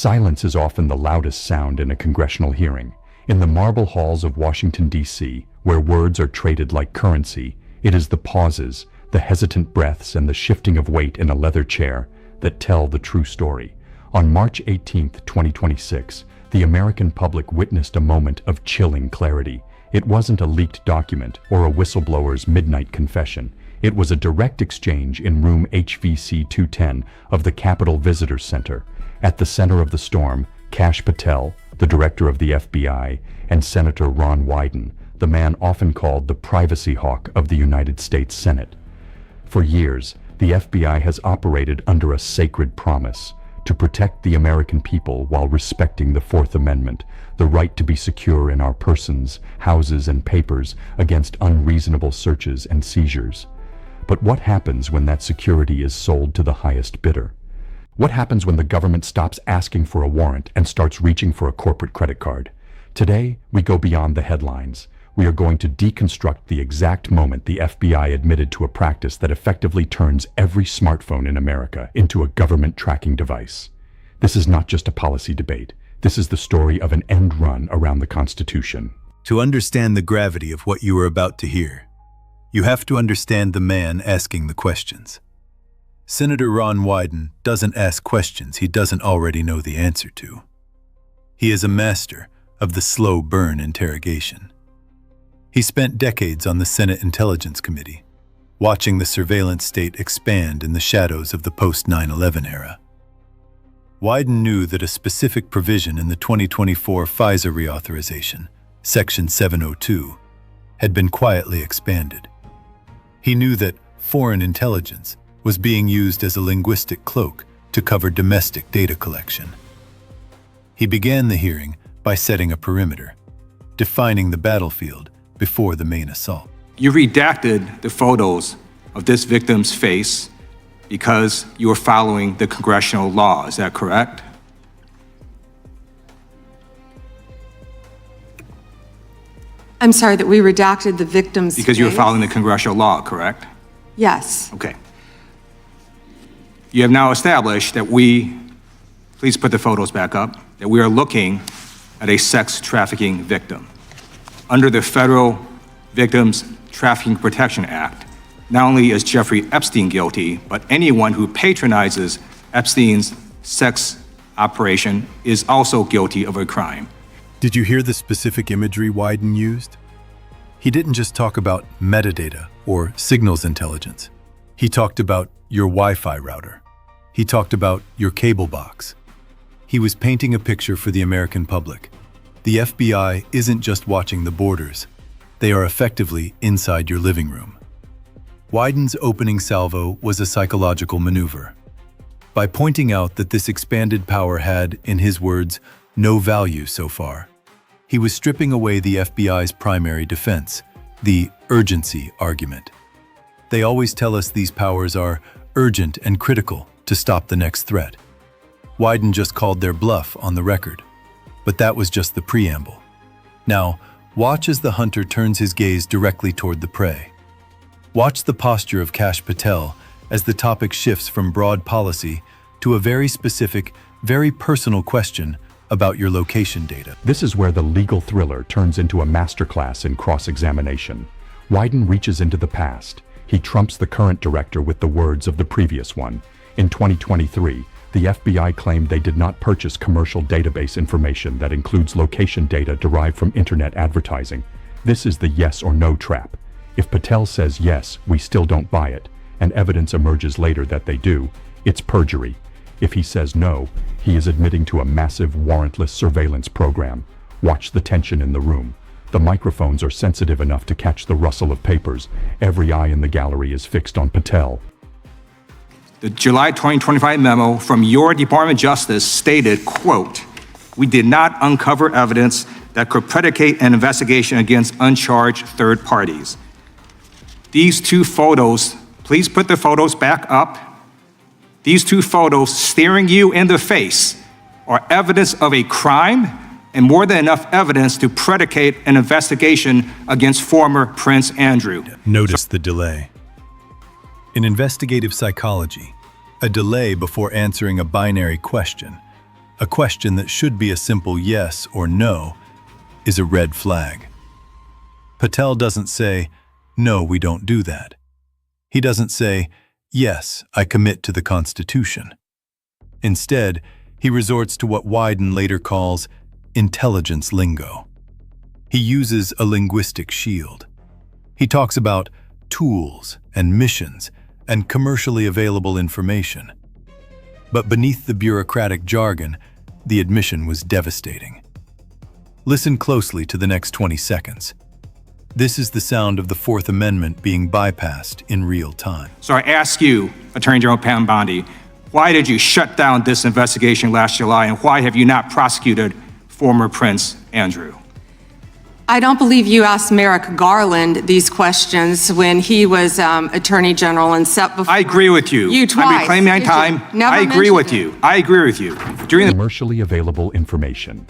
Silence is often the loudest sound in a congressional hearing. In the marble halls of Washington, D.C., where words are traded like currency, it is the pauses, the hesitant breaths, and the shifting of weight in a leather chair that tell the true story. On March 18, 2026, the American public witnessed a moment of chilling clarity. It wasn't a leaked document or a whistleblower's midnight confession. It was a direct exchange in room HVC 210 of the Capitol Visitor Center. At the center of the storm, Kash Patel, the director of the FBI, and Senator Ron Wyden, the man often called the privacy hawk of the United States Senate. For years, the FBI has operated under a sacred promise to protect the American people while respecting the Fourth Amendment, the right to be secure in our persons, houses, and papers against unreasonable searches and seizures. But what happens when that security is sold to the highest bidder? What happens when the government stops asking for a warrant and starts reaching for a corporate credit card? Today, we go beyond the headlines. We are going to deconstruct the exact moment the FBI admitted to a practice that effectively turns every smartphone in America into a government tracking device. This is not just a policy debate. This is the story of an end run around the Constitution. To understand the gravity of what you are about to hear, you have to understand the man asking the questions. Senator Ron Wyden doesn't ask questions he doesn't already know the answer to. He is a master of the slow burn interrogation. He spent decades on the Senate Intelligence Committee, watching the surveillance state expand in the shadows of the post-9/11 era. Wyden knew that a specific provision in the 2024 FISA reauthorization, Section 702, had been quietly expanded. He knew that foreign intelligence was being used as a linguistic cloak to cover domestic data collection. He began the hearing by setting a perimeter, defining the battlefield before the main assault. You redacted the photos of this victim's face because you were following the congressional law, is that correct? I'm sorry, that we redacted the victim's Because you were face? following the congressional law, correct? Yes. Okay. You have now established that please put the photos back up, that we are looking at a sex trafficking victim. Under the Federal Victims Trafficking Protection Act, not only is Jeffrey Epstein guilty, but anyone who patronizes Epstein's sex operation is also guilty of a crime. Did you hear the specific imagery Wyden used? He didn't just talk about metadata or signals intelligence. He talked about your Wi-Fi router. He talked about your cable box. He was painting a picture for the American public. The FBI isn't just watching the borders. They are effectively inside your living room. Wyden's opening salvo was a psychological maneuver. By pointing out that this expanded power had, in his words, no value so far, he was stripping away the FBI's primary defense, the urgency argument. They always tell us these powers are urgent and critical to stop the next threat. Wyden just called their bluff on the record, but that was just the preamble. Now, watch as the hunter turns his gaze directly toward the prey. Watch the posture of Kash Patel as the topic shifts from broad policy to a very specific, very personal question about your location data. This is where the legal thriller turns into a masterclass in cross-examination. Wyden reaches into the past. He trumps the current director with the words of the previous one. In 2023, the FBI claimed they did not purchase commercial database information that includes location data derived from internet advertising. This is the yes or no trap. If Patel says yes, we still don't buy it, and evidence emerges later that they do, it's perjury. If he says no, he is admitting to a massive warrantless surveillance program. Watch the tension in the room. The microphones are sensitive enough to catch the rustle of papers. Every eye in the gallery is fixed on Patel. The July 2025 memo from your Department of Justice stated, quote, "We did not uncover evidence that could predicate an investigation against uncharged third parties." These two photos, please put the photos back up. These two photos staring you in the face are evidence of a crime and more than enough evidence to predicate an investigation against former Prince Andrew. Notice the delay. In investigative psychology, a delay before answering a binary question, A question that should be a simple yes or no is a red flag. Patel doesn't say, "No, we don't do that." He doesn't say, "Yes, I commit to the Constitution." Instead, he resorts to what Wyden later calls intelligence lingo. He uses a linguistic shield. He talks about tools and missions and commercially available information. But beneath the bureaucratic jargon, the admission was devastating. Listen closely to the next 20 seconds. This is the sound of the Fourth Amendment being bypassed in real time. So I ask you, Attorney General Pam Bondi, why did you shut down this investigation last July, and why have you not prosecuted former Prince Andrew? I don't believe you asked Merrick Garland these questions when he was Attorney General and set before. I agree with you. You twice. I'm reclaiming my time. Never I agree with mentioned you. I agree with you. During the Commercially available information.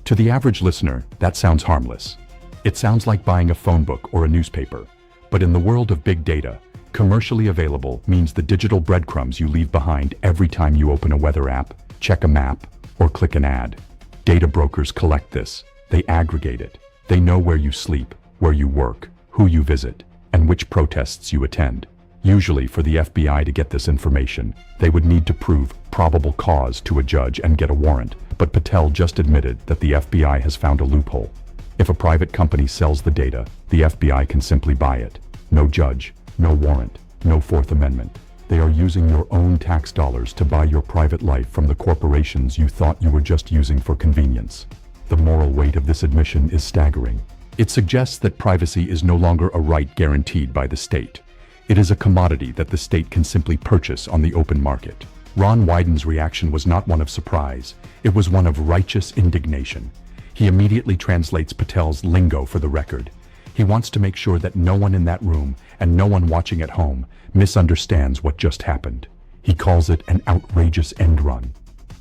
To the average listener, that sounds harmless. It sounds like buying a phone book or a newspaper. But in the world of big data, commercially available means the digital breadcrumbs you leave behind every time you open a weather app, check a map, or click an ad. Data brokers collect this. They aggregate it. They know where you sleep, where you work, who you visit, and which protests you attend. Usually, for the FBI to get this information, they would need to prove probable cause to a judge and get a warrant. But Patel just admitted that the FBI has found a loophole. If a private company sells the data, the FBI can simply buy it. No judge, no warrant, no Fourth Amendment. They are using your own tax dollars to buy your private life from the corporations you thought you were just using for convenience. The moral weight of this admission is staggering. It suggests that privacy is no longer a right guaranteed by the state. It is a commodity that the state can simply purchase on the open market. Ron Wyden's reaction was not one of surprise. It was one of righteous indignation. He immediately translates Patel's lingo for the record. He wants to make sure that no one in that room and no one watching at home misunderstands what just happened. He calls it an outrageous end run.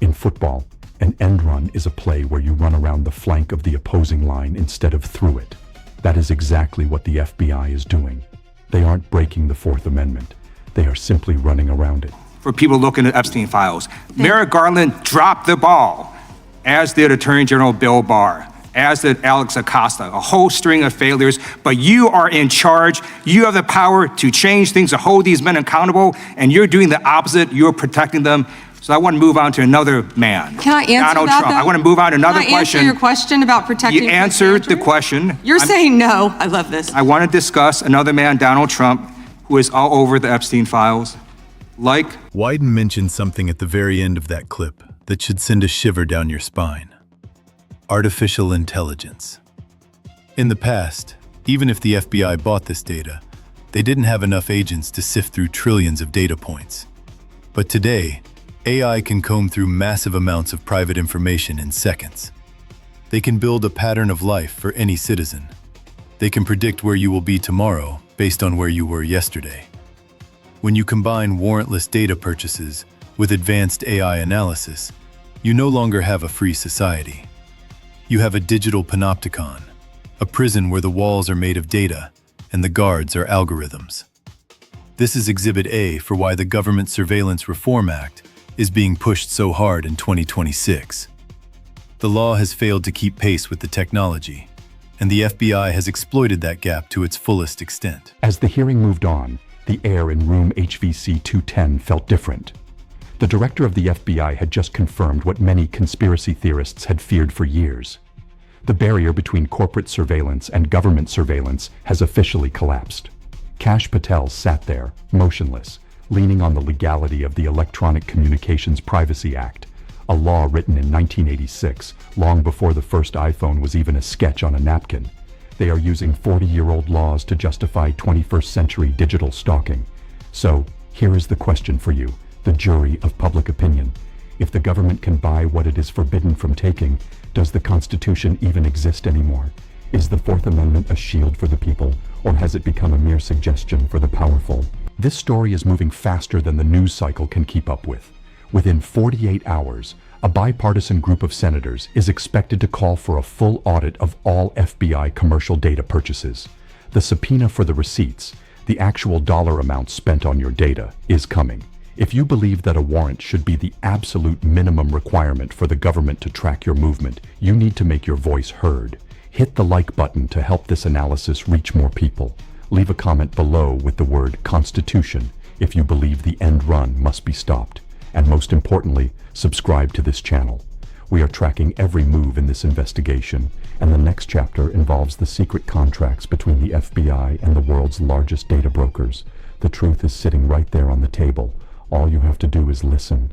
In football, an end run is a play where you run around the flank of the opposing line instead of through it. That is exactly what the FBI is doing. They aren't breaking the Fourth Amendment. They are simply running around it. for people looking at Epstein files. Merrick Garland dropped the ball, as did Attorney General Bill Barr, as did Alex Acosta, a whole string of failures. But you are in charge. You have the power to change things, to hold these men accountable, and you're doing the opposite. You're protecting them. So I want to move on to another man. Can I answer Donald that, Trump. though? I want to move on to another Can I question. answer your question about protecting You Prince answered the Andrew? question. You're saying no. I love this. I want to discuss another man, Donald Trump, who is all over the Epstein files. Like, Wyden mentioned something at the very end of that clip that should send a shiver down your spine. Artificial intelligence. In the past, even if the FBI bought this data, they didn't have enough agents to sift through trillions of data points. But today, AI can comb through massive amounts of private information in seconds. They can build a pattern of life for any citizen. They can predict where you will be tomorrow based on where you were yesterday. When you combine warrantless data purchases with advanced AI analysis, you no longer have a free society. You have a digital panopticon, a prison where the walls are made of data and the guards are algorithms. This is Exhibit A for why the Government Surveillance Reform Act is being pushed so hard in 2026. The law has failed to keep pace with the technology, and the FBI has exploited that gap to its fullest extent. As the hearing moved on, the air in room HVC 210 felt different. The director of the FBI had just confirmed what many conspiracy theorists had feared for years. The barrier between corporate surveillance and government surveillance has officially collapsed. Kash Patel sat there, motionless, leaning on the legality of the Electronic Communications Privacy Act, a law written in 1986, long before the first iPhone was even a sketch on a napkin. They are using 40-year-old laws to justify 21st century digital stalking. So, here is the question for you, the jury of public opinion. If the government can buy what it is forbidden from taking, does the Constitution even exist anymore? Is the Fourth Amendment a shield for the people, or has it become a mere suggestion for the powerful? This story is moving faster than the news cycle can keep up with. Within 48 hours, a bipartisan group of senators is expected to call for a full audit of all FBI commercial data purchases. The subpoena for the receipts, the actual dollar amount spent on your data, is coming. If you believe that a warrant should be the absolute minimum requirement for the government to track your movement, you need to make your voice heard. Hit the like button to help this analysis reach more people. Leave a comment below with the word Constitution if you believe the end run must be stopped. And most importantly, subscribe to this channel. We are tracking every move in this investigation, and the next chapter involves the secret contracts between the FBI and the world's largest data brokers. The truth is sitting right there on the table. All you have to do is listen.